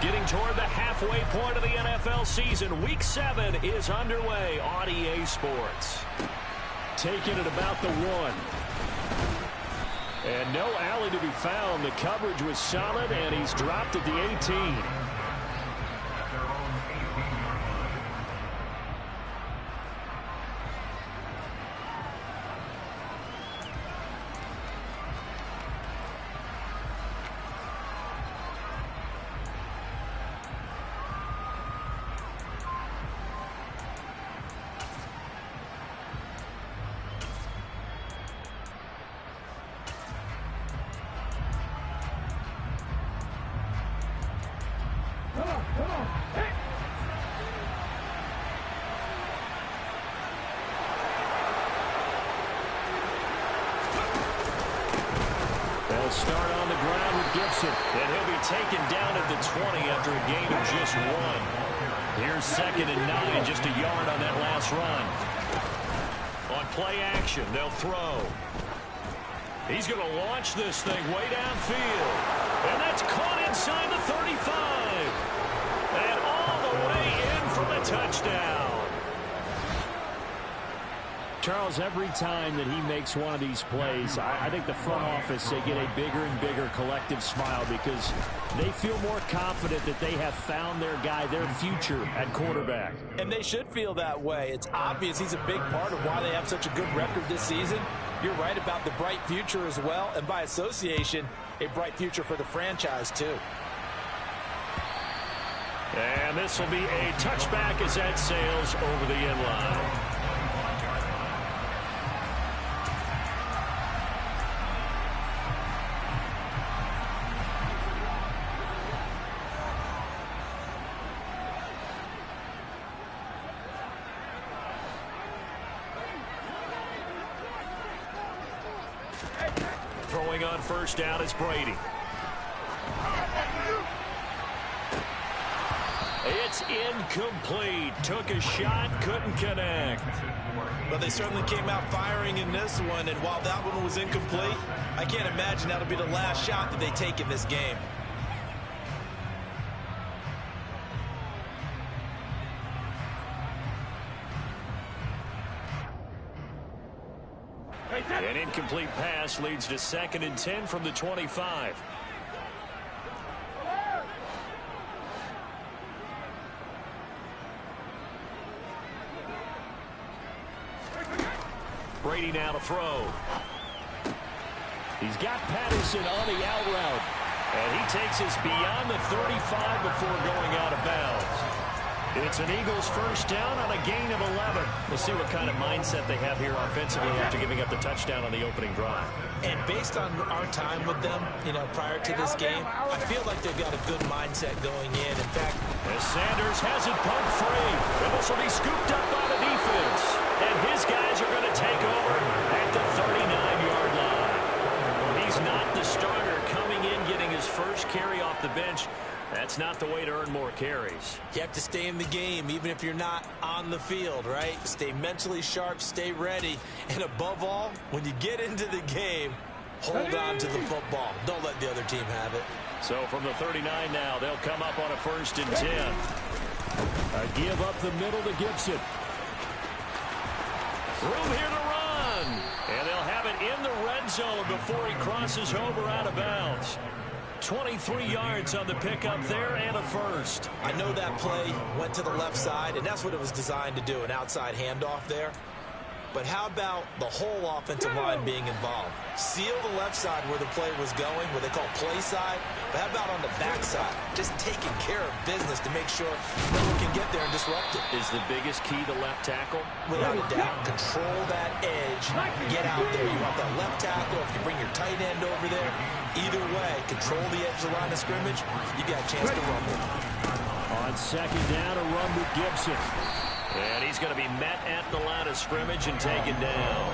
Getting toward the halfway point of the NFL season. Week 7 is underway on EA Sports. Taking it about the 1. And no alley to be found. The coverage was solid, and he's dropped at the 18. They'll start on the ground with Gibson, and he'll be taken down at the 20 after a gain of just 1. Here's 2nd and 9, just a yard on that last run. On play action, they'll throw. He's going to launch this thing way downfield, and that's caught inside the 35. And all the way in for the touchdown. Charles, every time that he makes one of these plays, I think the front office, they get a bigger and bigger collective smile because they feel more confident that they have found their guy, their future at quarterback. And they should feel that way. It's obvious he's a big part of why they have such a good record this season. You're right about the bright future as well, and by association, a bright future for the franchise too. And this will be a touchback as that sails over the end line. Throwing on first down is Brady. It's incomplete. Took a shot, couldn't connect. But they certainly came out firing in this one, and while that one was incomplete, I can't imagine that'll be the last shot that they take in this game. An incomplete pass leads to 2nd and 10 from the 25. Brady now to throw. He's got Patterson on the out route. And he takes us beyond the 35 before going out of bounds. It's an Eagles first down on a gain of 11. We'll see what kind of mindset they have here offensively after giving up the touchdown on the opening drive. And based on our time with them, prior to this game, I feel like they've got a good mindset going in. In fact, as Sanders has it pumped free, and this will be scooped up by the defense. And his guys are going to take over at the 39-yard line. Well, he's not the starter coming in, getting his first carry off the bench. That's not the way to earn more carries. You have to stay in the game, even if you're not on the field, right? Stay mentally sharp, stay ready. And above all, when you get into the game, hold on to the football. Don't let the other team have it. So from the 39 now, they'll come up on a 1st and 10. A give up the middle to Gibson. Room here to run. And they'll have it in the red zone before he crosses over out of bounds. 23 yards on the pickup there and a first. I know that play went to the left side, and that's what it was designed to do, an outside handoff there. But how about the whole offensive line being involved? Seal the left side where the play was going, what they call play side. But how about on the back side? Just taking care of business to make sure no one can get there and disrupt it. Is the biggest key to left tackle? Without a doubt. Control that edge. Get out there. You want that left tackle. If you bring your tight end over there, either way, control the edge of the line of scrimmage. You got a chance to rumble. On 2nd down, a run with Gibson. And he's going to be met at the line of scrimmage and taken down.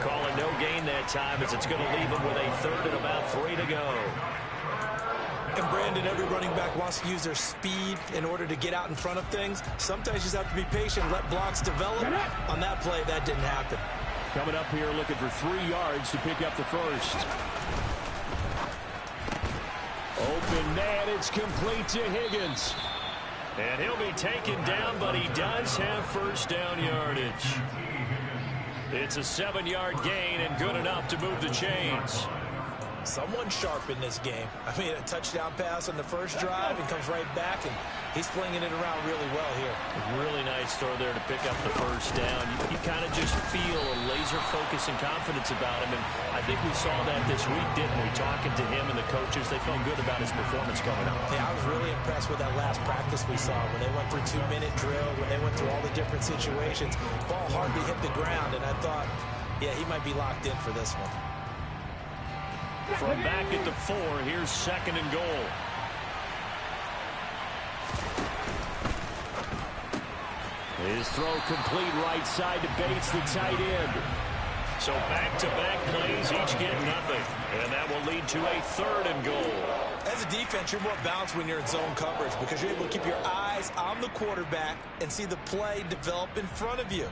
Calling no gain that time as it's going to leave him with a 3rd and about 3 to go. And Brandon, every running back wants to use their speed in order to get out in front of things. Sometimes you just have to be patient, let blocks develop. On that play, that didn't happen. Coming up here looking for 3 yards to pick up the first. Open man, it's complete to Higgins. And he'll be taken down, but he does have first down yardage. It's a 7-yard gain and good enough to move the chains. Someone sharp in this game. I mean, a touchdown pass on the first drive and comes right back, and he's flinging it around really well here. Really nice throw there to pick up the first down. You kind of just feel a laser focus and confidence about him, and I think we saw that this week, didn't we? Talking to him and the coaches, they felt good about his performance coming up. Yeah, I was really impressed with that last practice we saw when they went through 2-minute drill, when they went through all the different situations. Ball hardly hit the ground, and I thought, yeah, he might be locked in for this one. From back at the 4, here's 2nd and goal. His throw complete right side to Bates, the tight end. So back-to-back plays, each get nothing. And that will lead to a 3rd and goal. As a defense, you're more balanced when you're in zone coverage because you're able to keep your eyes on the quarterback and see the play develop in front of you.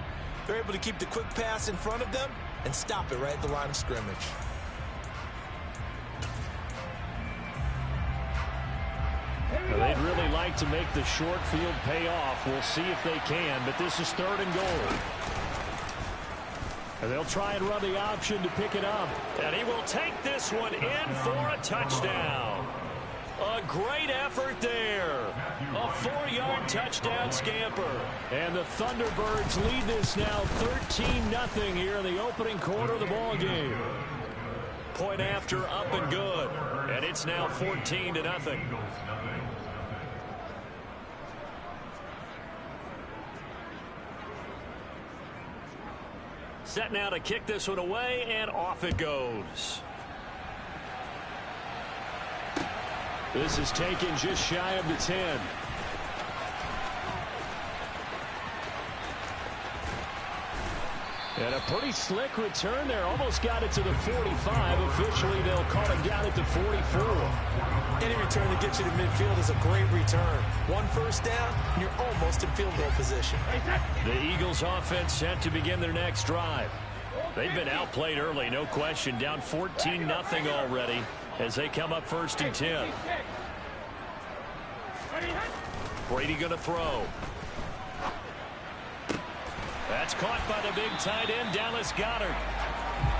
They're able to keep the quick pass in front of them and stop it right at the line of scrimmage. Well, they'd really like to make the short field pay off. We'll see if they can, but this is 3rd and goal. And they'll try and run the option to pick it up. And he will take this one in for a touchdown. A great effort there. A 4-yard touchdown scamper. And the Thunderbirds lead this now 13-0 here in the opening quarter of the ball game. Point after, up and good. And it's now 14-0. Set now to kick this one away, and off it goes. This is taken just shy of the 10. And a pretty slick return there. Almost got it to the 45. Officially, they'll call him down at the 44. Any return that gets you to midfield is a great return. 1 first down, and you're almost in field goal position. The Eagles offense set to begin their next drive. They've been outplayed early, no question. Down 14-0 already as they come up 1st and 10. Brady going to throw. That's caught by the big tight end, Dallas Goedert.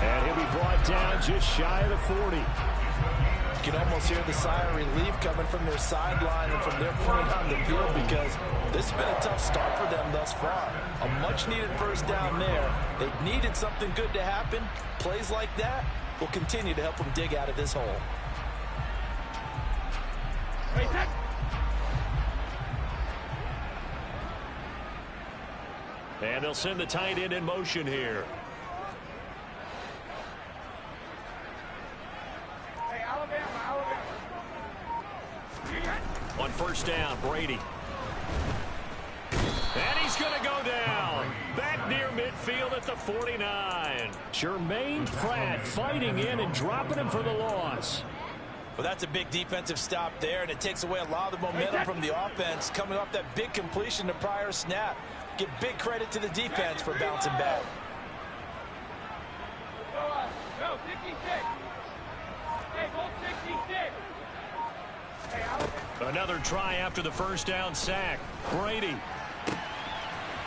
And he'll be brought down just shy of the 40. You can almost hear the sigh of relief coming from their sideline and from their point on the field because this has been a tough start for them thus far. A much-needed first down there. They needed something good to happen. Plays like that will continue to help them dig out of this hole. And they'll send the tight end in motion here. On 1st down, Brady. And he's going to go down. Back near midfield at the 49. Jermaine Pratt fighting in and dropping him for the loss. Well, that's a big defensive stop there, and it takes away a lot of the momentum from the offense coming off that big completion the prior snap. Give big credit to the defense for bouncing back. Another try after the first down sack. Brady.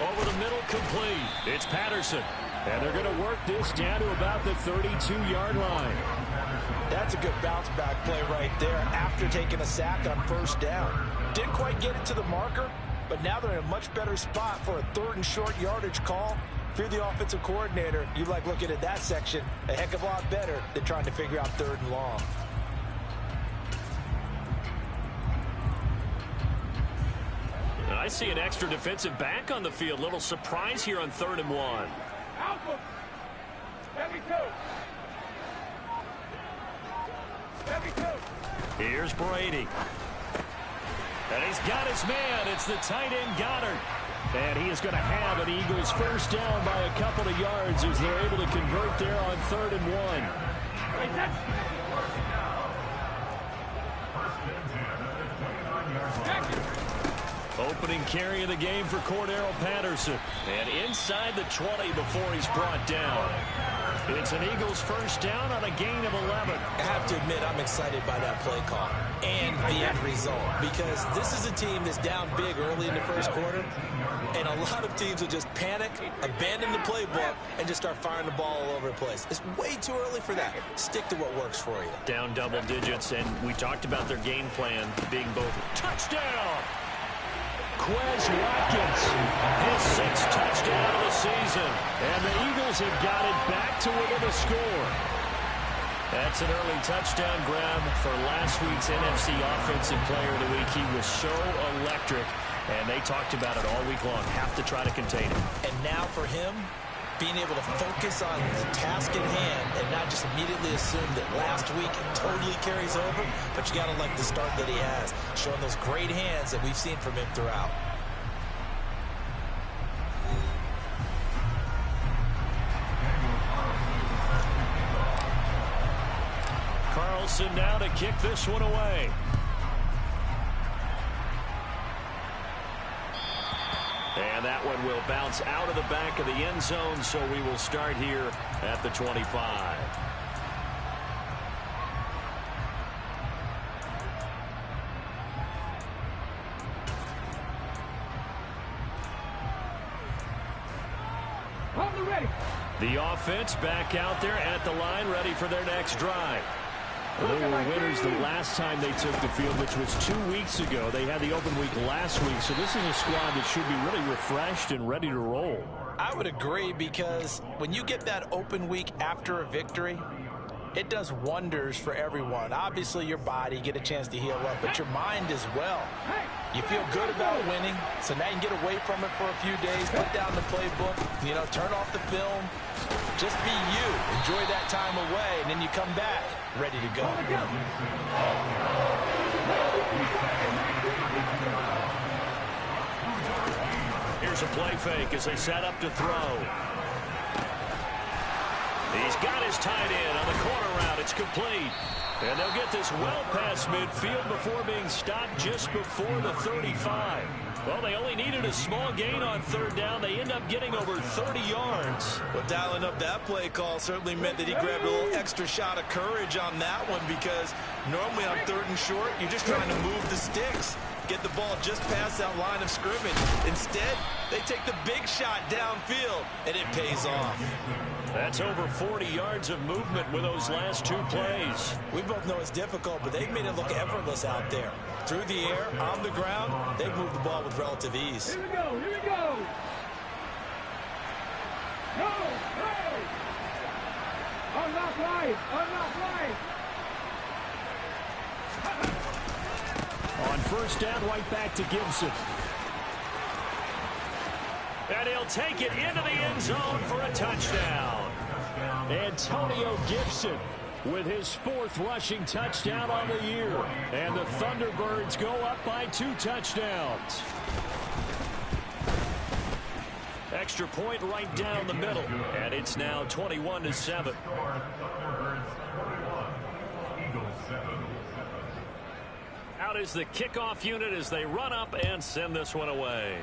Over the middle, complete. It's Patterson. And they're going to work this down to about the 32-yard line. That's a good bounce-back play right there after taking a sack on 1st down. Didn't quite get it to the marker, but now they're in a much better spot for a 3rd and short yardage call. If you're the offensive coordinator, you like looking at that section a heck of a lot better than trying to figure out 3rd and long. I see an extra defensive back on the field. Little surprise here on 3rd and 1. Here's Brady. And he's got his man. It's the tight end, Goedert. And he is going to have an Eagles first down by a couple of yards as they're able to convert there on 3rd and 1. Opening carry of the game for Cordero Patterson. And inside the 20 before he's brought down. It's an Eagles first down on a gain of 11. I have to admit, I'm excited by that play call and the end result, because this is a team that's down big early in the first quarter, and a lot of teams will just panic, abandon the playbook, and just start firing the ball all over the place. It's way too early for that. Stick to what works for you. Down double digits, and we talked about their game plan being both touchdown. Quez Watkins, his 6th touchdown of the season. And the Eagles have got it back to within a score. That's an early touchdown grab for last week's NFC Offensive Player of the Week. He was so electric, and they talked about it all week long. Have to try to contain him. And now for him, being able to focus on the task at hand and not just immediately assume that last week totally carries over, but you got to like the start that he has, showing those great hands that we've seen from him throughout. Carlson now to kick this one away. And that one will bounce out of the back of the end zone, so we will start here at the 25. The offense back out there at the line, ready for their next drive. Well, they were winners the last time they took the field, which was 2 weeks ago. They had the open week last week, so this is a squad that should be really refreshed and ready to roll. I would agree, because when you get that open week after a victory, it does wonders for everyone. Obviously, your body, get a chance to heal up, but your mind as well. You feel good about winning, so now you can get away from it for a few days, put down the playbook, turn off the film, just be you. Enjoy that time away, and then you come back ready to go. Here's a play fake as they set up to throw. He's got his tight end on the corner route. It's complete. And they'll get this well past midfield before being stopped just before the 35. Well, they only needed a small gain on third down. They end up getting over 30 yards. Well, dialing up that play call certainly meant that he grabbed a little extra shot of courage on that one, because normally on 3rd and short, you're just trying to move the sticks, get the ball just past that line of scrimmage. Instead, they take the big shot downfield, and it pays off. That's over 40 yards of movement with those last 2 plays. We both know it's difficult, but they've made it look effortless out there. Through the air, on the ground, they've moved the ball with relative ease. Here we go, here we go. Go, go. Unlock right, unlock right. On first down, right back to Gibson. And he'll take it into the end zone for a touchdown. Antonio Gibson with his 4th rushing touchdown on the year. And the Thunderbirds go up by 2 touchdowns. Extra point right down the middle. And it's now 21-7. Out is the kickoff unit as they run up and send this one away.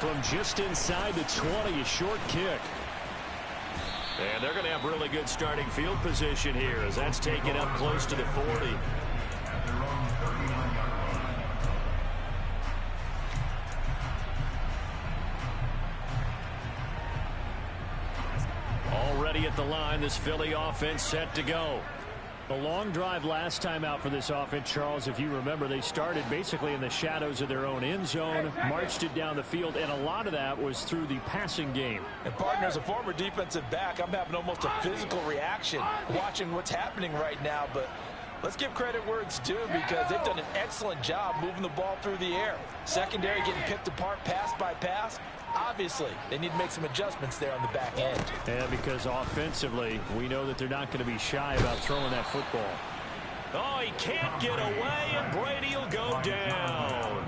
From just inside the 20, a short kick. And they're going to have really good starting field position here as that's taken up close to the 40. Already at the line, this Philly offense set to go. The long drive last time out for this offense, Charles, if you remember, they started basically in the shadows of their own end zone, marched it down the field, and a lot of that was through the passing game. And partner, as a former defensive back, I'm having almost a physical reaction watching what's happening right now, but let's give credit where it's due, because they've done an excellent job moving the ball through the air. Secondary getting picked apart pass by pass. Obviously, they need to make some adjustments there on the back end. And because offensively, we know that they're not going to be shy about throwing that football. Oh, he can't get away, and Brady will go down.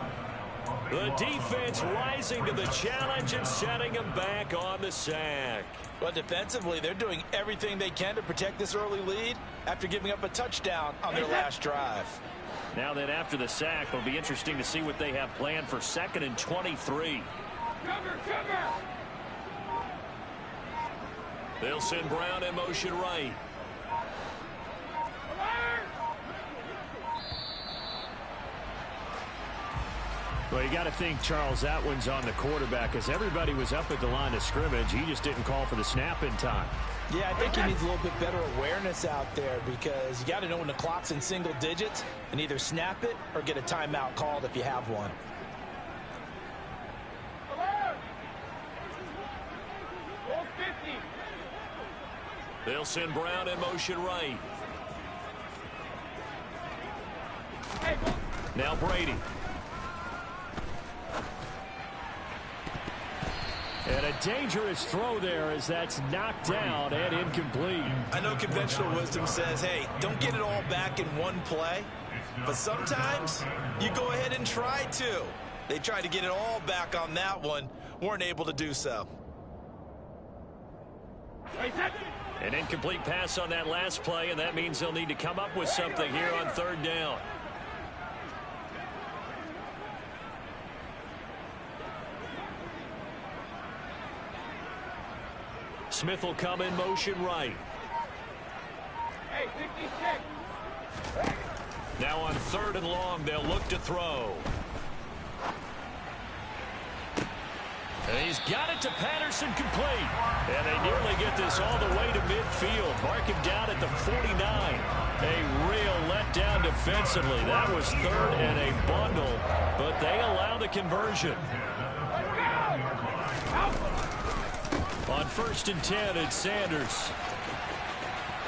The defense rising to the challenge and setting him back on the sack. Well, defensively, they're doing everything they can to protect this early lead after giving up a touchdown on their last drive. Now then, after the sack, it'll be interesting to see what they have planned for 2nd and 23. Cover, cover. They'll send Brown in motion right. Well, you got to think, Charles, that one's on the quarterback, as everybody was up at the line of scrimmage. He just didn't call for the snap in time. Yeah, I think he needs a little bit better awareness out there, because you got to know when the clock's in single digits and either snap it or get a timeout called if you have one. They'll send Brown in motion right. Now Brady. And a dangerous throw there, as that's knocked down and incomplete. I know conventional wisdom says, hey, don't get it all back in one play. But sometimes you go ahead and try to. They tried to get it all back on that one. Weren't able to do so. An incomplete pass on that last play, and that means they'll need to come up with something here on third down. Smith will come in motion right. Hey, 56. Now on third and long, they'll look to throw. And he's got it to Patterson, complete. And they nearly get this all the way to midfield. Mark him down at the 49. A real letdown defensively. That was third and a bundle, but they allow the conversion. On 1st and 10, it's Sanders.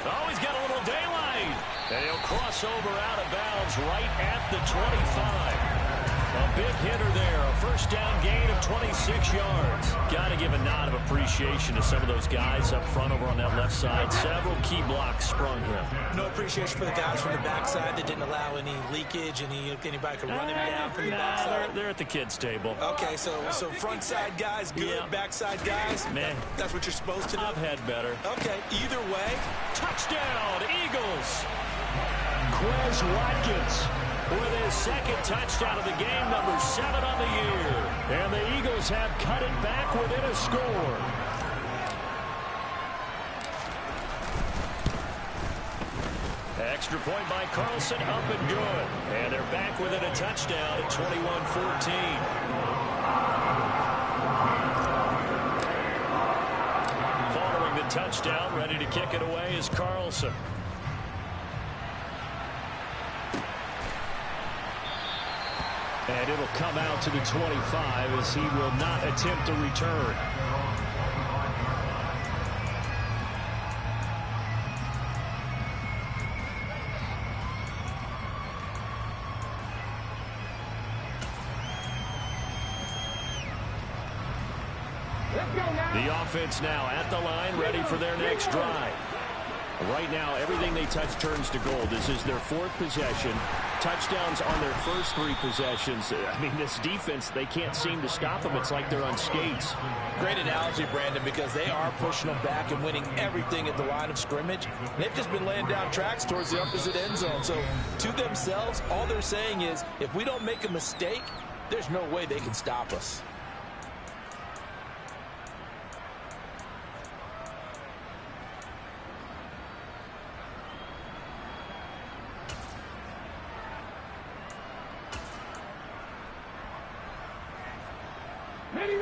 Oh, he's got a little daylight. And he'll cross over out of bounds right at the 25. A big hitter there. A first down gain of 26 yards. Got to give a nod of appreciation to some of those guys up front over on that left side. Several key blocks sprung him. No appreciation for the guys from the backside that didn't allow any leakage, anybody could run him down from the backside. They're at the kids' table. Okay, so front side guys good, Yeah. backside guys, Man, that's what you're supposed to do? I've had better. Okay, either way. Touchdown, Eagles. Quez Watkins With his second touchdown of the game, number 7 on the year. And the Eagles have cut it back within a score. Extra point by Carlson, up and good. And they're back within a touchdown at 21-14. Following the touchdown, ready to kick it away is Carlson. And it'll come out to the 25 as he will not attempt a return. The offense now at the line, ready for their next drive. Right now, everything they touch turns to gold. This is their 4th possession. Touchdowns on their first 3 possessions. I mean, this defense, they can't seem to stop them. It's like they're on skates. Great analogy, Brandon, because they are pushing them back and winning everything at the line of scrimmage. They've just been laying down tracks towards the opposite end zone. So, to themselves, all they're saying is, if we don't make a mistake, there's no way they can stop us.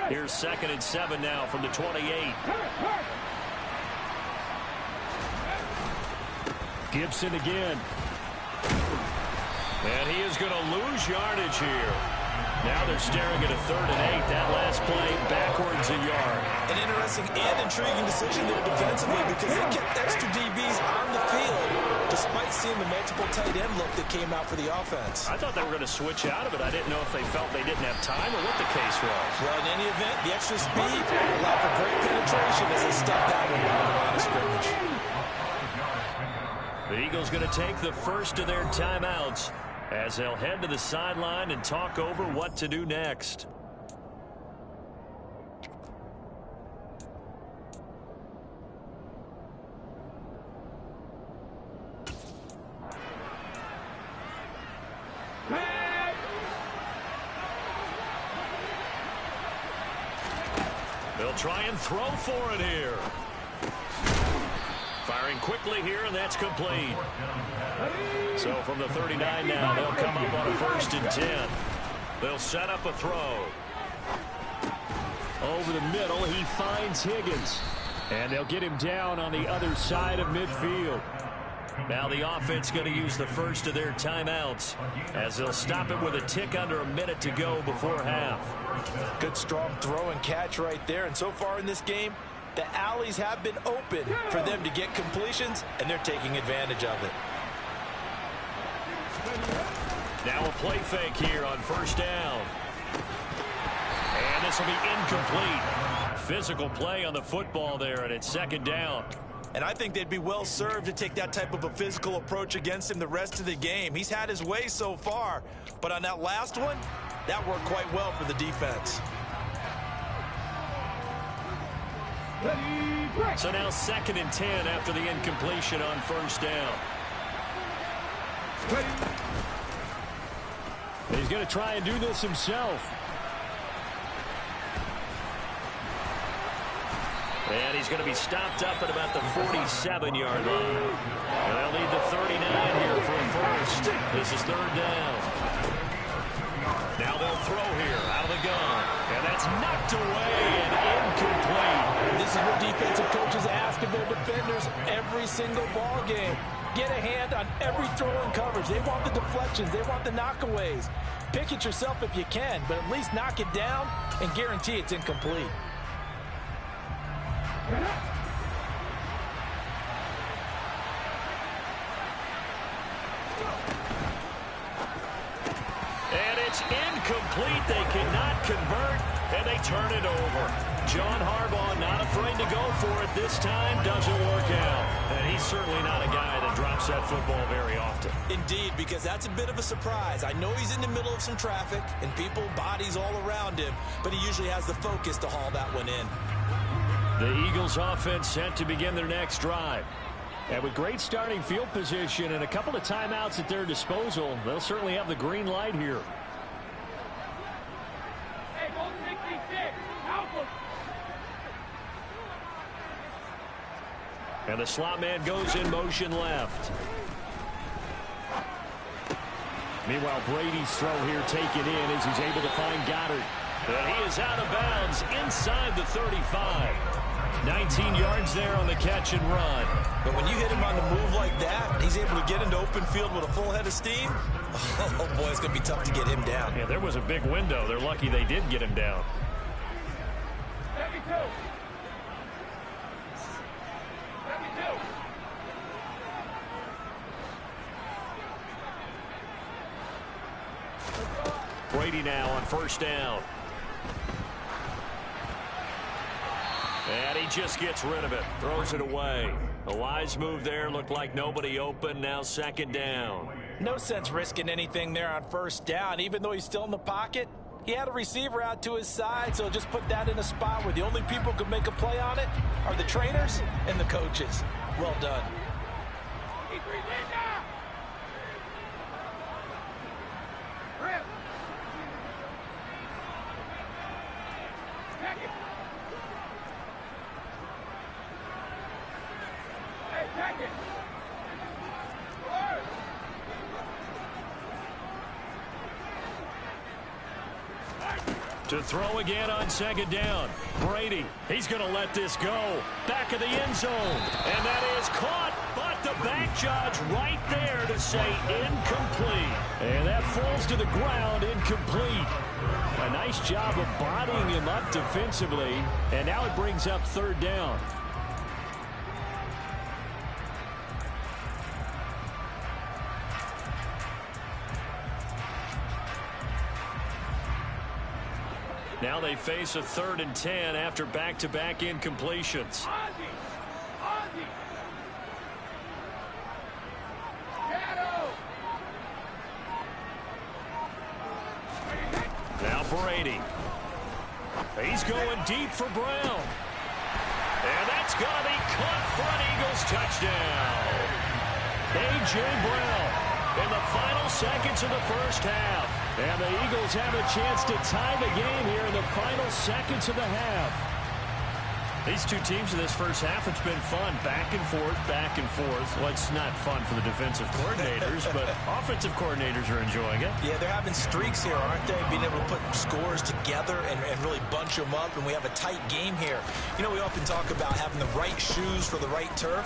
Here's 2nd and 7 now from the 28. Gibson again. And he is going to lose yardage here. Now they're staring at a 3rd and 8. That last play backwards a yard. An interesting and intriguing decision there defensively, because they kept extra DBs on the field despite seeing the multiple tight end look that came out for the offense. I thought they were going to switch out of it. I didn't know if they felt they didn't have time or what the case was. Well, in any event, the extra speed allowed for great penetration as they stuffed that one on the line of scrimmage. The Eagles going to take the first of their timeouts as they'll head to the sideline and talk over what to do next. They'll try and throw for it here. Firing quickly here, and that's complete. So from the 39 now, they'll come up on a 1st and 10. They'll set up a throw. Over the middle, he finds Higgins. And they'll get him down on the other side of midfield. Now the offense going to use the first of their timeouts as they'll stop it with a tick under a minute to go before half. Good strong throw and catch right there. And so far in this game, the alleys have been open for them to get completions, and they're taking advantage of it. Now a play fake here on 1st down. And this will be incomplete. Physical play on the football there, and it's 2nd down. And I think they'd be well served to take that type of a physical approach against him the rest of the game. He's had his way so far, but on that last one, that worked quite well for the defense. So now 2nd and 10 after the incompletion on 1st down. He's going to try and do this himself. And he's going to be stopped up at about the 47-yard line. And they'll need the 39 here for a 1st. This is 3rd down. Now they'll throw here out of the gun. And that's knocked away and incomplete. This is what defensive coaches ask of their defenders every single ball game. Get a hand on every throw and coverage. They want the deflections. They want the knockaways. Pick it yourself if you can, but at least knock it down and guarantee it's incomplete. And it's incomplete. They cannot convert, and they turn it over. John Harbaugh not afraid to go for it this time. Doesn't work out. And he's certainly not a guy that drops that football very often. Indeed, because that's a bit of a surprise. I know he's in the middle of some traffic and people, bodies all around him, but he usually has the focus to haul that one in. The Eagles offense set to begin their next drive. And with great starting field position and a couple of timeouts at their disposal, they'll certainly have the green light here. Hey, go 66. Help him. And the slot man goes in motion left. Meanwhile, Brady's throw here taken in as he's able to find Goddard. And he is out of bounds inside the 35. 19 yards there on the catch and run. But when you hit him on the move like that, he's able to get into open field with a full head of steam. Oh, boy, it's going to be tough to get him down. Yeah, there was a big window. They're lucky they did get him down. 72. 72. Brady now on 1st down. And he just gets rid of it. Throws it away. A wise move there. Looked like nobody open. Now 2nd down. No sense risking anything there on 1st down. Even though he's still in the pocket, he had a receiver out to his side, so just put that in a spot where the only people who can make a play on it are the trainers and the coaches. Well done. Rip. Check it. Hey, check it. To throw again on 2nd down. Brady, he's going to let this go. Back of the end zone. And that is caught, but the back judge right there to say incomplete. And that falls to the ground, incomplete. A nice job of bodying him up defensively. And now it brings up 3rd down. Now they face a 3rd and 10 after back-to-back incompletions. Ozzie. Ozzie. Shadow. Now Brady. He's going deep for Brown. And that's going to be caught for an Eagles touchdown. A.J. Brown in the final seconds of the 1st half. And the Eagles have a chance to tie the game here in the final seconds of the half. These two teams in this first half, it's been fun. Back and forth, back and forth. Well, it's not fun for the defensive coordinators, but offensive coordinators are enjoying it. Yeah, they're having streaks here, aren't they? Being able to put scores together and really bunch them up, and we have a tight game here. You know, we often talk about having the right shoes for the right turf.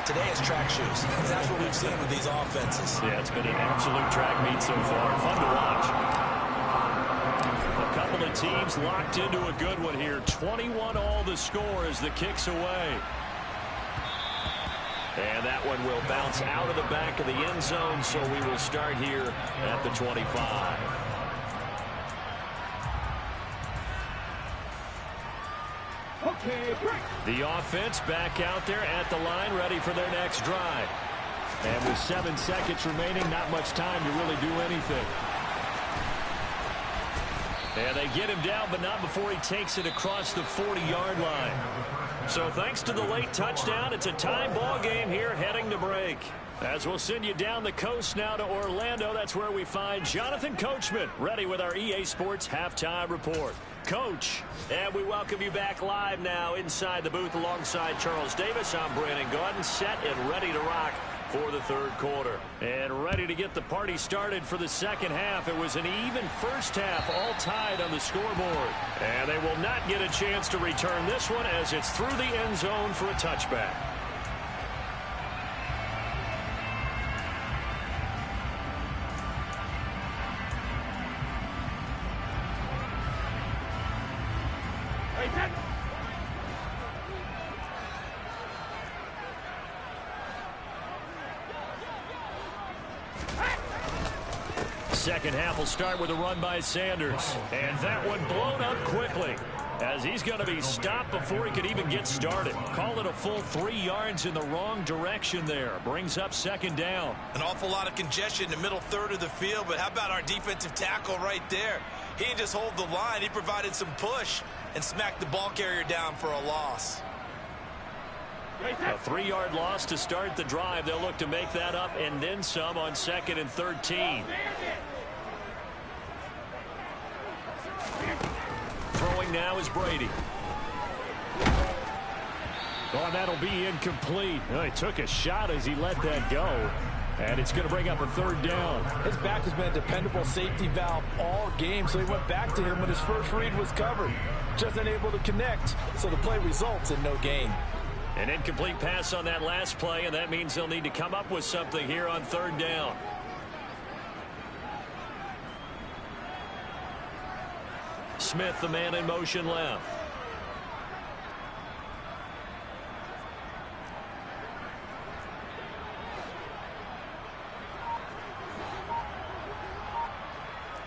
Today is track shoes. That's what we've seen with these offenses. Yeah, it's been an absolute track meet so far. Fun to watch. A couple of teams locked into a good one here. 21-all the score as the kick's away. And that one will bounce out of the back of the end zone, so we will start here at the 25. Okay, break. The offense back out there at the line, ready for their next drive. And with 7 seconds remaining, not much time to really do anything. And they get him down, but not before he takes it across the 40-yard line. So thanks to the late touchdown, it's a tie ball game here heading to break. As we'll send you down the coast now to Orlando, that's where we find Jonathan Coachman, ready with our EA Sports Halftime Report. Coach, and we welcome you back live now inside the booth alongside Charles Davis. I'm Brandon Gaudin, set and ready to rock for the third quarter. And ready to get the party started for the second half. It was an even first half, all tied on the scoreboard. And they will not get a chance to return this one as it's through the end zone for a touchback. Second half will start with a run by Sanders. And that one blown up quickly as he's going to be stopped before he could even get started. Call it a full 3 yards in the wrong direction there. Brings up second down. An awful lot of congestion in the middle third of the field, but how about our defensive tackle right there? He didn't just hold the line. He provided some push and smacked the ball carrier down for a loss. A 3-yard loss to start the drive. They'll look to make that up and then some on 2nd and 13. Throwing now is Brady. Oh, and that'll be incomplete. Oh, he took a shot as he let that go. And it's going to bring up a third down. His back has been a dependable safety valve all game, so he went back to him when his first read was covered. Just unable to connect, so the play results in no gain. An incomplete pass on that last play, and that means they'll need to come up with something here on third down. Smith, the man in motion left.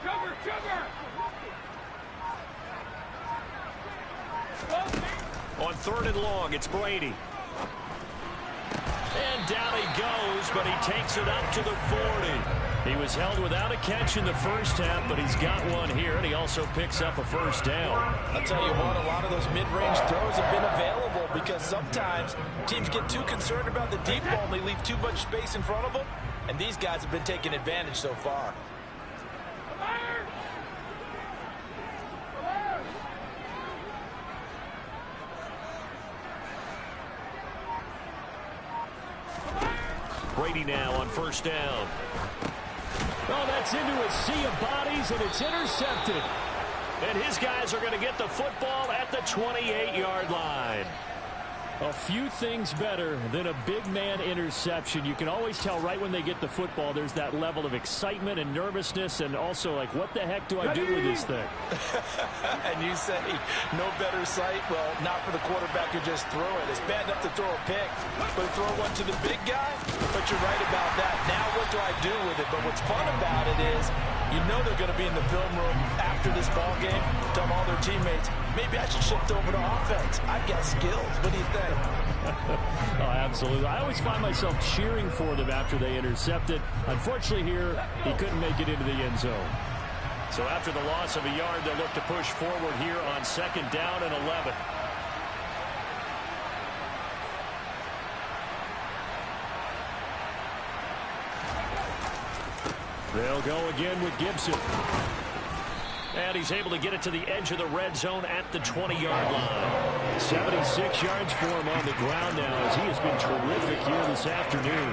Cover, cover. On 3rd and long, it's Brady. And down he goes, but he takes it up to the 40. He was held without a catch in the first half, but he's got one here, and he also picks up a first down. I'll tell you what, a lot of those mid-range throws have been available because sometimes teams get too concerned about the deep ball and they leave too much space in front of them, and these guys have been taking advantage so far. Brady now on first down. Oh, that's into a sea of bodies, and it's intercepted. And his guys are going to get the football at the 28-yard line. A few things better than a big man interception. You can always tell right when they get the football, there's that level of excitement and nervousness, and also like, what the heck do I do with this thing? And you say, no better sight? Well, not for the quarterback who just threw it. It's bad enough to throw a pick, but throw one to the big guy? But you're right about that. Now what do I do with it? But what's fun about it is, you know they're going to be in the film room after this ball game, tell all their teammates, maybe I should shift over to offense. I've got skills. What do you think? Oh, absolutely. I always find myself cheering for them after they intercept it. Unfortunately here, he couldn't make it into the end zone. So after the loss of a yard, they'll look to push forward here on 2nd down and 11. They'll go again with Gibson. And he's able to get it to the edge of the red zone at the 20-yard line. 76 yards for him on the ground now as he has been terrific here this afternoon.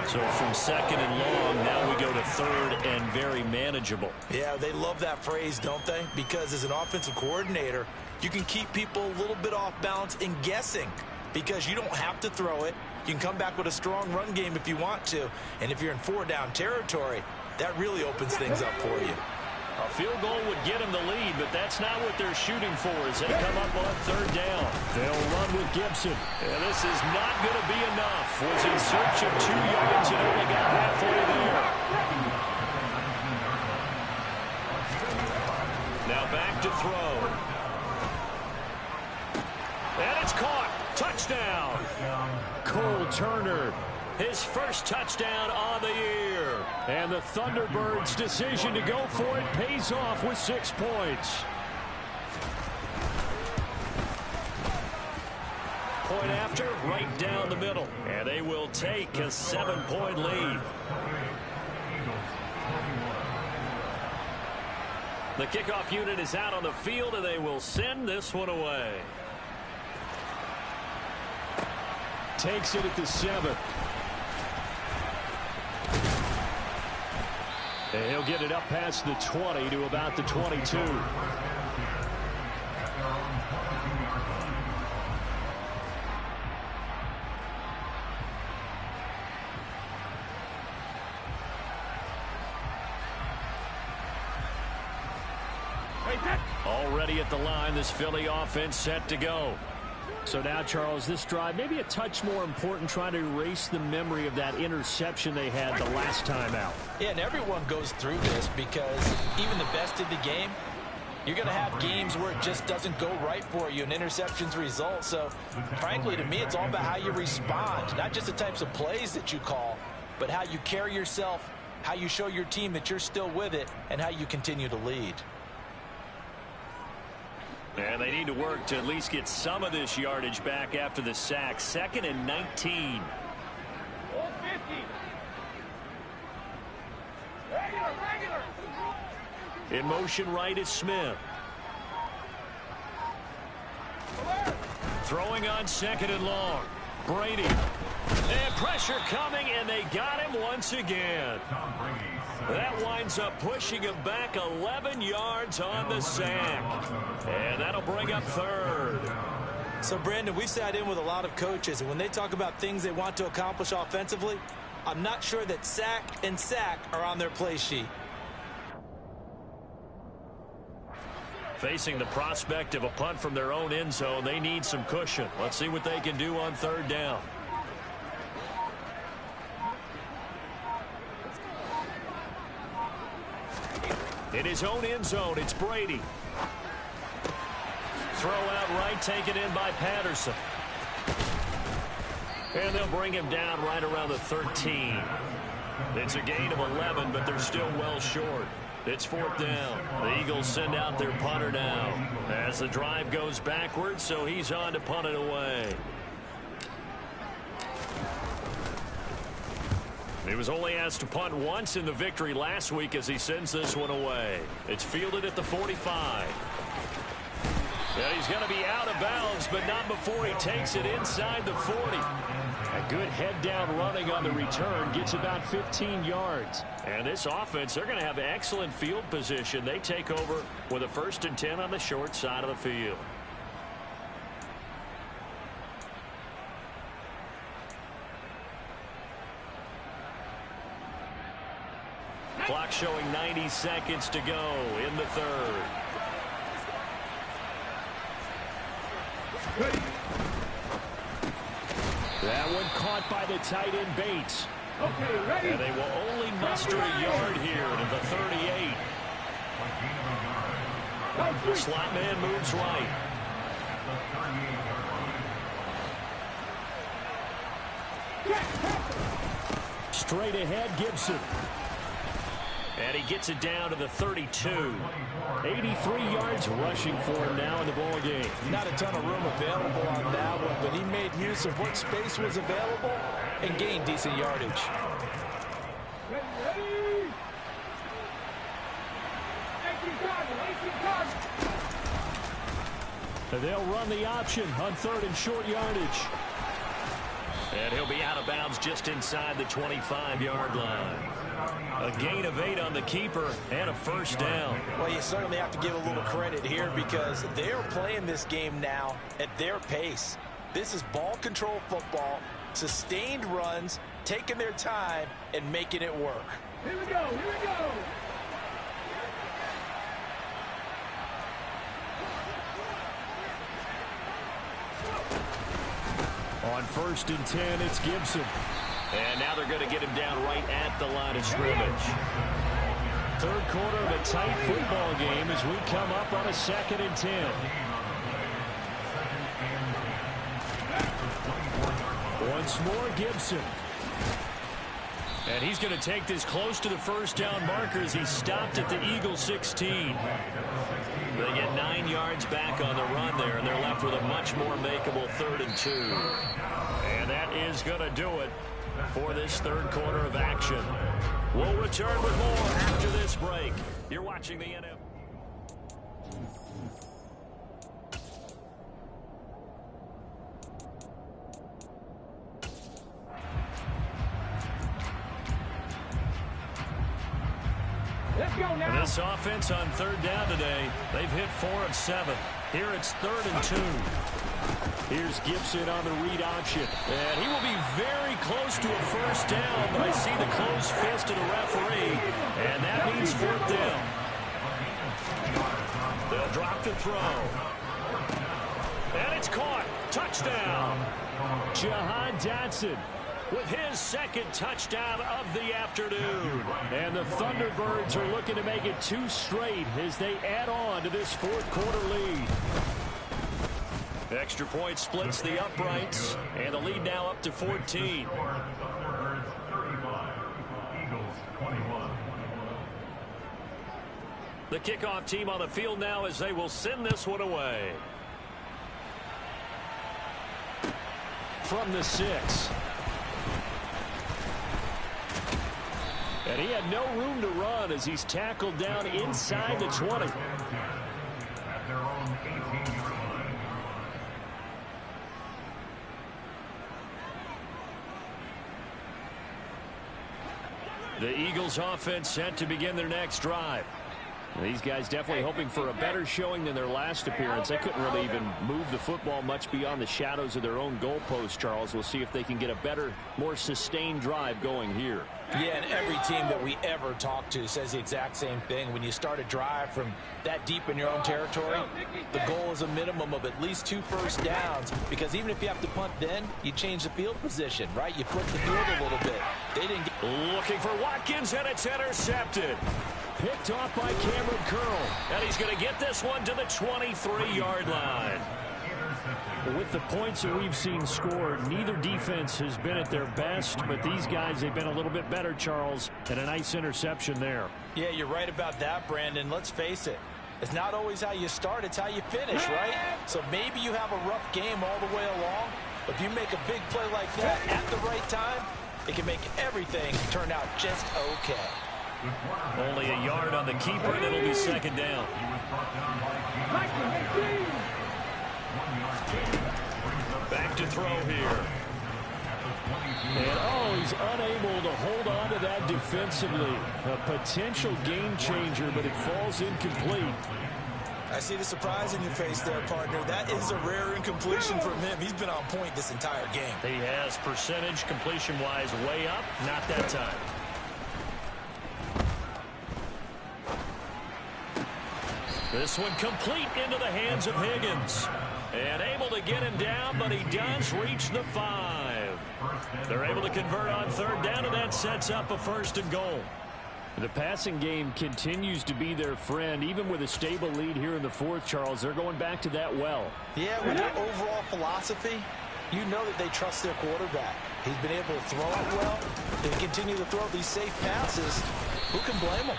So from second and long, now we go to third and very manageable. Yeah, they love that phrase, don't they? Because as an offensive coordinator, you can keep people a little bit off balance and guessing because you don't have to throw it. You can come back with a strong run game if you want to. And if you're in 4-down territory, that really opens things up for you. A field goal would get them the lead, but that's not what they're shooting for as they come up on third down. They'll run with Gibson. And this is not going to be enough. Was in search of 2 yards and only got halfway there. Now back to throw. And it's caught. Touchdown. Cole Turner. His first touchdown on the year. And the Thunderbirds' decision to go for it pays off with 6 points. Point after, right down the middle. And they will take a 7-point lead. The kickoff unit is out on the field, and they will send this one away. Takes it at the 7. And he'll get it up past the 20 to about the 22. Already at the line, this Philly offense set to go. So now, Charles, this drive maybe a touch more important, trying to erase the memory of that interception they had the last time out. Yeah, and everyone goes through this because even the best in the game, you're going to have games where it just doesn't go right for you and interceptions result. So, frankly, to me, it's all about how you respond, not just the types of plays that you call, but how you carry yourself, how you show your team that you're still with it, and how you continue to lead. And they need to work to at least get some of this yardage back after the sack. 2nd and 19. In motion right is Smith. Throwing on 2nd and long. Brady. And pressure coming, and they got him once again. That winds up pushing him back 11 yards on the sack. And that'll bring up third. So, Brandon, we sat in with a lot of coaches, and when they talk about things they want to accomplish offensively, I'm not sure that sack and sack are on their play sheet. Facing the prospect of a punt from their own end zone, they need some cushion. Let's see what they can do on third down. In his own end zone, it's Brady. Throw out right, taken in by Patterson. And they'll bring him down right around the 13. It's a gain of 11, but they're still well short. It's 4th down. The Eagles send out their punter now as the drive goes backwards, so he's on to punt it away. He was only asked to punt once in the victory last week as he sends this one away. It's fielded at the 45. And he's going to be out of bounds, but not before he takes it inside the 40. A good head-down running on the return gets about 15 yards. And this offense, they're going to have excellent field position. They take over with a 1st and 10 on the short side of the field. Clock showing 90 seconds to go in the 3rd. That one caught by the tight end Bates. Okay, ready? And they will only muster a yard here to the 38. Slot man moves right. Straight ahead, Gibson. And he gets it down to the 32. 83 yards rushing for him now in the ball game. Not a ton of room available on that one, but he made use of what space was available and gained decent yardage. Ready? 18 cards. They'll run the option on 3rd and short yardage. And he'll be out of bounds just inside the 25-yard line. A gain of 8 on the keeper and a first down. Well, you certainly have to give a little credit here because they're playing this game now at their pace. This is ball control football, sustained runs, taking their time, and making it work. Here we go, here we go. On 1st and 10, it's Gibson. And now they're going to get him down right at the line of scrimmage. 3rd quarter of a tight football game as we come up on a 2nd and 10. Once more, Gibson. And he's going to take this close to the first down marker as he stopped at the Eagle 16. They get 9 yards back on the run there, and they're left with a much more makeable 3rd and 2. And that is going to do it for this 3rd quarter of action. We'll return with more after this break. You're watching the NFL. Let's go now. This offense on 3rd down today, they've hit 4 of 7. Here it's 3rd and 2. Here's Gibson on the read option. And he will be very close to a first down, but I see the closed fist of the referee, and that means 4th down. They'll drop to throw. And it's caught. Touchdown. Jahan Dotson with his 2nd touchdown of the afternoon. And the Thunderbirds are looking to make it 2 straight as they add on to this 4th quarter lead. Extra point splits the uprights, and the lead now up to 14. The kickoff team on the field now as they will send this one away. From the 6. And he had no room to run as he's tackled down inside the 20. The Eagles offense set to begin their next drive. These guys definitely hoping for a better showing than their last appearance. They couldn't really even move the football much beyond the shadows of their own goalpost, Charles. We'll see if they can get a better, more sustained drive going here. Yeah, and every team that we ever talk to says the exact same thing. When you start a drive from that deep in your own territory, the goal is a minimum of at least 2 first downs, because even if you have to punt then, you change the field position, right? You flip the field a little bit. They didn't get... Looking for Watkins, and it's intercepted. Picked off by Cameron Curl. And he's going to get this one to the 23-yard line. With the points that we've seen scored, neither defense has been at their best, but these guys have been a little bit better, Charles, and a nice interception there. Yeah, you're right about that, Brandon. Let's face it. It's not always how you start, it's how you finish, right? So maybe you have a rough game all the way along, but if you make a big play like that at the right time, it can make everything turn out just okay. Only a yard on the keeper, and it'll be 2nd down. Back to throw here. And, oh, he's unable to hold on to that defensively. A potential game changer, but it falls incomplete. I see the surprise in your face there, partner. That is a rare incompletion from him. He's been on point this entire game. He has percentage completion-wise way up. Not that time. This one complete into the hands of Higgins. And able to get him down, but he does reach the 5. They're able to convert on 3rd down, and that sets up a 1st and goal. The passing game continues to be their friend. Even with a stable lead here in the 4th, Charles, they're going back to that well. Yeah, with their overall philosophy, you know that they trust their quarterback. He's been able to throw it well. They continue to throw these safe passes. Who can blame them?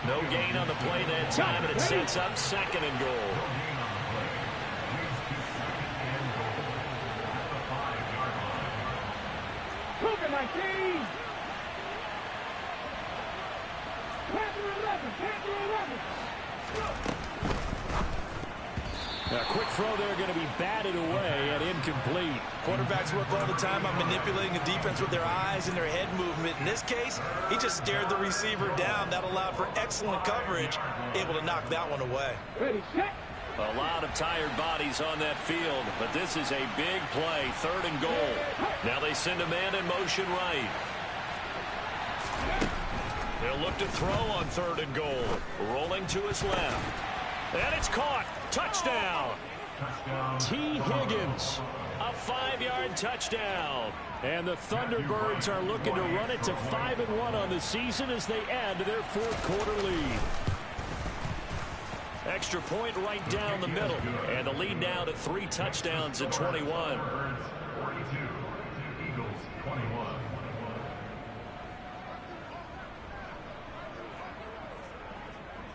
No gain on the play that time, and it sets up 2nd and goal. Cougar 19. Panther 11. Panther 11. A quick throw there going to be batted away and incomplete. Quarterbacks work all the time on manipulating the defense with their eyes and their head movement. In this case, he just stared the receiver down. That allowed for excellent coverage, able to knock that one away. Ready, set. A lot of tired bodies on that field, but this is a big play, 3rd and goal. Now they send a man in motion right. They'll look to throw on 3rd and goal. Rolling to his left. And it's caught. Touchdown. T. Higgins, a 5-yard touchdown. And the Thunderbirds are looking to run it to 5-1 on the season as they add to their 4th quarter lead. Extra point right down the middle. And the lead now to 3 touchdowns at 21.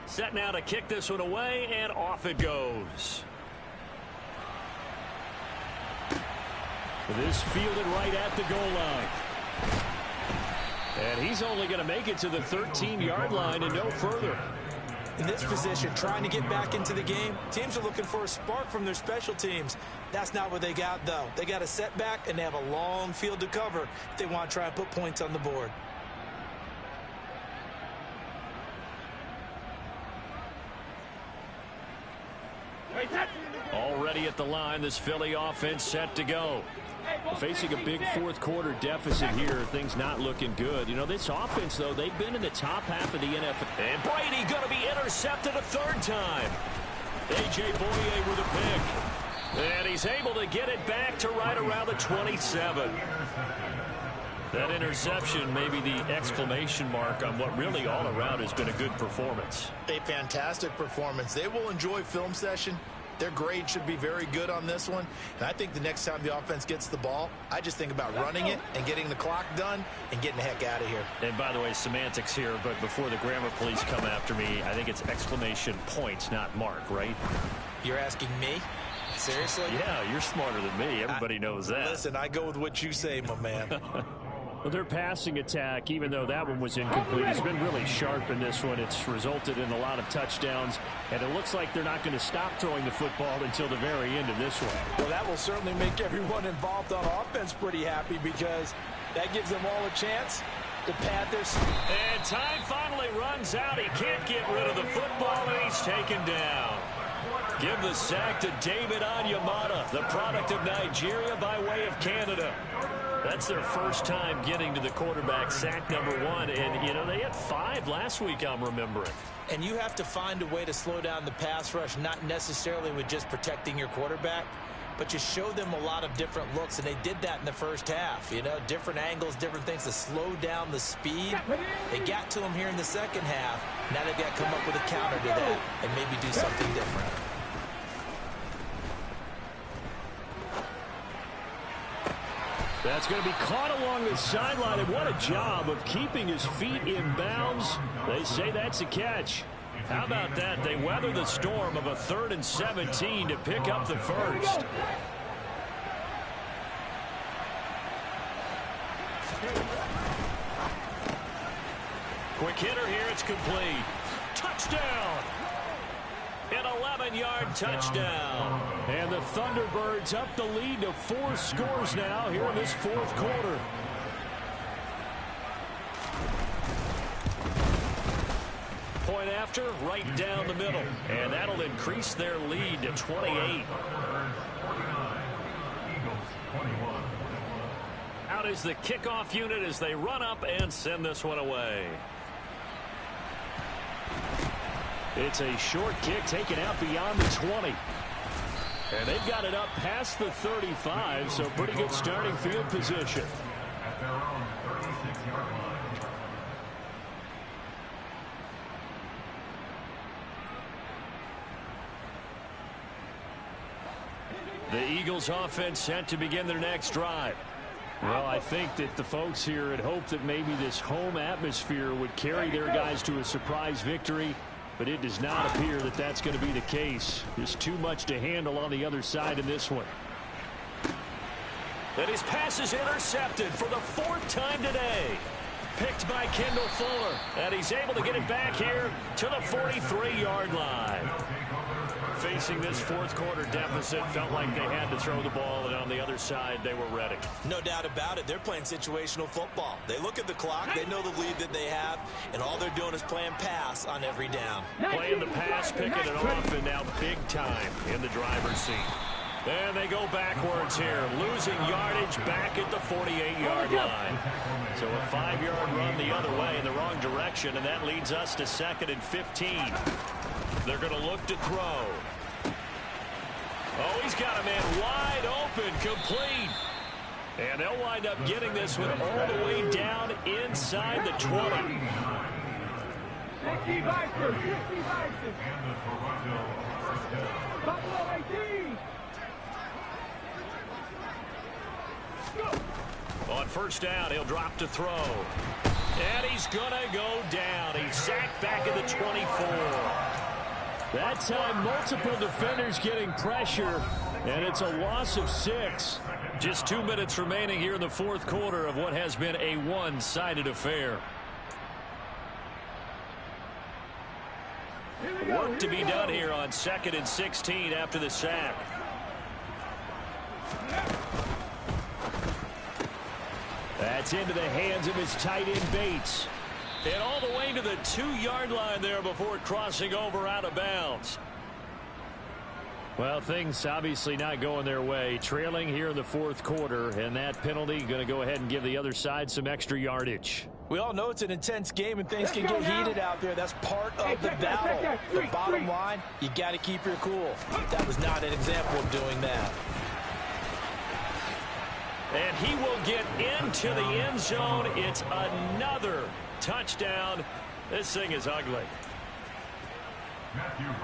Set now to kick this one away, and off it goes. This fielded right at the goal line. And he's only going to make it to the 13-yard line and no further. In this position, trying to get back into the game, teams are looking for a spark from their special teams. That's not what they got, though. They got a setback, and they have a long field to cover if they want to try and put points on the board. Already at the line, this Philly offense set to go. Facing a big 4th quarter deficit here, things not looking good. You know, this offense, though, they've been in the top half of the NFL. And Brady going to be intercepted a 3rd time. A.J. Boye with a pick. And he's able to get it back to right around the 27. That interception may be the exclamation mark on what really all around has been a good performance. A fantastic performance. They will enjoy film session. Their grade should be very good on this one. And I think the next time the offense gets the ball, I just think about running it and getting the clock done and getting the heck out of here. And by the way, semantics here, but before the grammar police come after me, I think it's exclamation points, not mark, right? You're asking me? Seriously? Yeah, you're smarter than me. Everybody knows that. Listen, I go with what you say, my man. Well, their passing attack, even though that one was incomplete, has been really sharp in this one. It's resulted in a lot of touchdowns, and it looks like they're not going to stop throwing the football until the very end of this one. Well, that will certainly make everyone involved on offense pretty happy because that gives them all a chance to pad their... And time finally runs out. He can't get rid of the football, and he's taken down. Give the sack to David Onyemata, the product of Nigeria by way of Canada. That's their first time getting to the quarterback, sack number 1. And, you know, they had 5 last week, I'm remembering. And you have to find a way to slow down the pass rush, not necessarily with just protecting your quarterback, but just show them a lot of different looks. And they did that in the first half. You know, different angles, different things to slow down the speed. They got to him here in the second half. Now they've got to come up with a counter to that and maybe do something different. That's going to be caught along the sideline, and what a job of keeping his feet in bounds. They say that's a catch. How about that? They weather the storm of a 3rd and 17 to pick up the first. Quick hitter here, it's complete. Touchdown! An 11-yard touchdown. And the Thunderbirds up the lead to 4 scores now here in this 4th quarter. Point after, right down the middle. And that'll increase their lead to 28. Out is the kickoff unit as they run up and send this one away. It's a short kick taken out beyond the 20. And they've got it up past the 35, so pretty good starting field position. The Eagles offense set to begin their next drive. Well, I think that the folks here had hoped that maybe this home atmosphere would carry their guys to a surprise victory. But it does not appear that that's going to be the case. There's too much to handle on the other side in this one. And his pass is intercepted for the 4th time today. Picked by Kendall Fuller. And he's able to get it back here to the 43-yard line. facing this fourth quarter deficit, felt like they had to throw the ball, and on the other side, they were ready. No doubt about it. They're playing situational football. They look at the clock, they know the lead that they have, and all they're doing is playing pass on every down. Playing the pass, picking it off, and now big time in the driver's seat. And they go backwards here, losing yardage back at the 48-yard line. So a 5-yard run the other way in the wrong direction, and that leads us to 2nd and 15. They're going to look to throw. Oh, he's got a man wide open, complete. And they'll wind up getting this one all the way down inside the 20. 60 Vices, 60 Vices. Buffalo 18. On first down, he'll drop to throw. And he's going to go down. He's sacked back at the 24. That time, multiple defenders getting pressure, and it's a loss of 6. Just 2 minutes remaining here in the fourth quarter of what has been a one-sided affair. Work to be done here on 2nd and 16 after the sack. That's into the hands of his tight end Bates. And all the way to the 2-yard line there before crossing over out of bounds. Well, things obviously not going their way. Trailing here in the fourth quarter, and that penalty going to go ahead and give the other side some extra yardage. We all know it's an intense game and things can get heated out there. That's part of the battle. The bottom line, you got to keep your cool. That was not an example of doing that. And he will get into the end zone. It's another touchdown. This thing is ugly.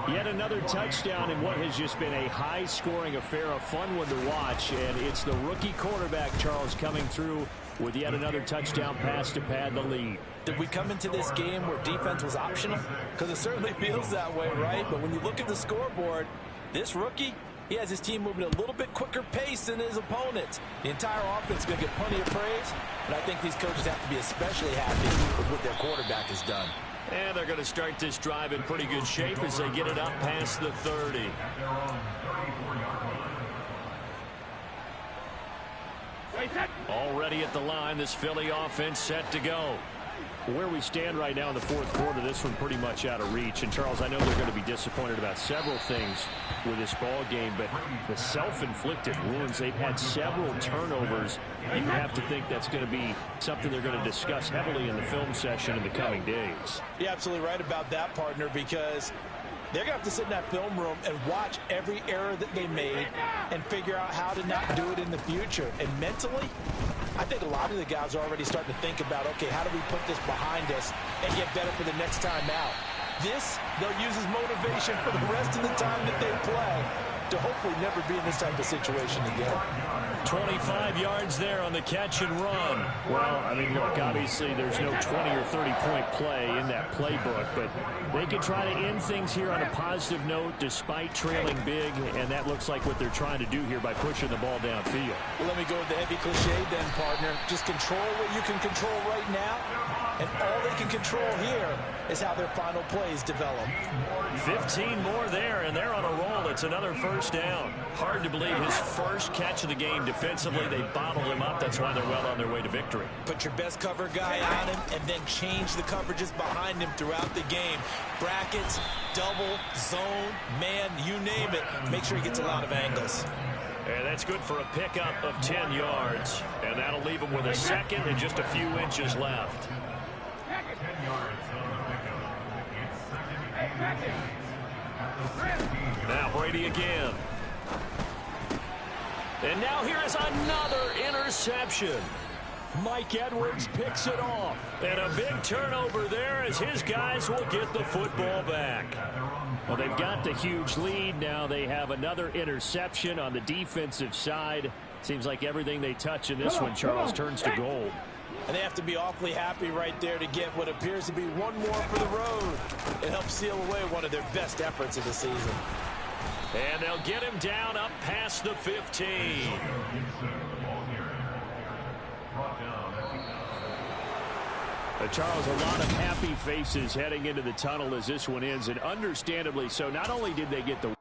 Yet another touchdown in what has just been a high-scoring affair, a fun one to watch. And it's the rookie quarterback, Charles, coming through with yet another touchdown pass to pad the lead. Did we come into this game where defense was optional? Because it certainly feels that way, right? But when you look at the scoreboard, this rookie, he has his team moving at a little bit quicker pace than his opponents. The entire offense is going to get plenty of praise, but I think these coaches have to be especially happy with what their quarterback has done. And they're going to start this drive in pretty good shape as they get it up past the 30. Already at the line, this Philly offense set to go. Where we stand right now in the fourth quarter, this one pretty much out of reach. And, Charles, I know they're going to be disappointed about several things with this ball game, but the self-inflicted wounds, they've had several turnovers. You have to think that's going to be something they're going to discuss heavily in the film session in the coming days. You're absolutely right about that, partner, because they're going to have to sit in that film room and watch every error that they made and figure out how to not do it in the future. And mentally, I think a lot of the guys are already starting to think about, okay, how do we put this behind us and get better for the next time out? This, they'll use as motivation for the rest of the time that they play to hopefully never be in this type of situation again. 25 yards there on the catch and run. Well, I mean, look, obviously there's no 20 or 30-point play in that playbook, but they can try to end things here on a positive note despite trailing big, and that looks like what they're trying to do here by pushing the ball downfield. Well, let me go with the heavy cliche then, partner. Just control what you can control right now, and all they can control here is how their final plays develop. 15 more there, and they're on a roll. It's another first down. Hard to believe his first catch of the game defensively. They bottled him up. That's why they're well on their way to victory. Put your best cover guy on him and then change the coverages behind him throughout the game. Brackets, double, zone, man, you name it. Make sure he gets a lot of angles. And that's good for a pickup of 10 yards. And that'll leave him with a second and just a few inches left. Now Brady again. And now here is another interception. Mike Edwards picks it off. And a big turnover there as his guys will get the football back. Well, they've got the huge lead. Now they have another interception on the defensive side. Seems like everything they touch in this one, Charles, turns to gold. And they have to be awfully happy right there to get what appears to be one more for the road. It helps seal away one of their best efforts of the season. And they'll get him down up past the 15. Charles, a lot of happy faces heading into the tunnel as this one ends, and understandably so. Not only did they get the